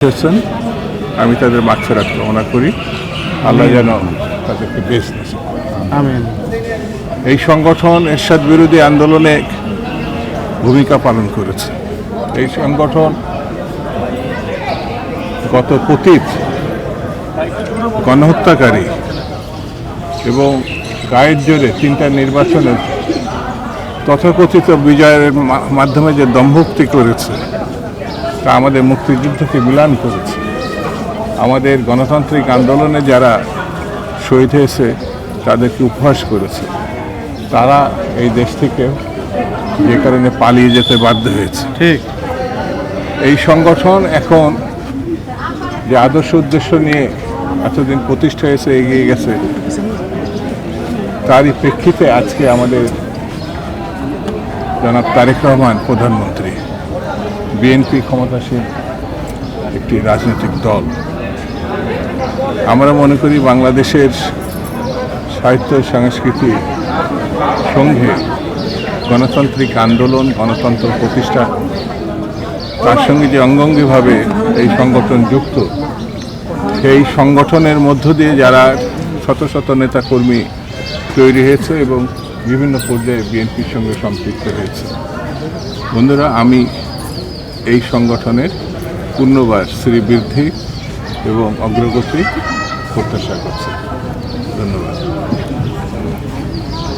হয়েছেন, আমি তাদের মাগফিরাত কামনা করি। আল্লাহ যেন তাদেরকে বেশ নসিব করেন। আমিন। এই সংগঠন এরশাদ বিরোধী আন্দোলনে ভূমিকা পালন করেছে। এই সংগঠন গত পতিত গণহত্যাকারী এবং গায়ের জোরে 3টা নির্বাচনের তথাকথিত বিজয়ের মাধ্যমে যে দম্ভক্তি করেছে তা আমাদের মুক্তিযুদ্ধকে বিলান করেছে। আমাদের গণতান্ত্রিক আন্দোলনে যারা শহীদ হয়েছে তাদেরকে উপহাস করেছে। তারা এই দেশ থেকে যে কারণে পালিয়ে যেতে বাধ্য হয়েছে। ঠিক। এই সংগঠন এখন যে আদর্শ উদ্দেশ্য নিয়ে এতদিন প্রতিষ্ঠা হয়েছে, এগিয়ে গেছে, তারই প্রেক্ষিতে আজকে আমাদের জনাব তারেক রহমান প্রধানমন্ত্রী, বিএনপি ক্ষমতাসীন একটি রাজনৈতিক দল। আমরা মনে করি বাংলাদেশের সাহিত্য সংস্কৃতি সঙ্গে গণতান্ত্রিক আন্দোলন, গণতন্ত্র প্রতিষ্ঠা, তার সঙ্গে যে অঙ্গাঙ্গিভাবে এই সংগঠন যুক্ত, সেই সংগঠনের মধ্য দিয়ে যারা শত শত নেতাকর্মী তৈরি হয়েছে এবং বিভিন্ন পর্যায়ে বিএনপির সঙ্গে সম্পৃক্ত হয়েছে। বন্ধুরা, আমি এই সংগঠনের পূর্ণবার শ্রীবৃদ্ধি এবং অগ্রগতি প্রত্যাশা করছি। ধন্যবাদ।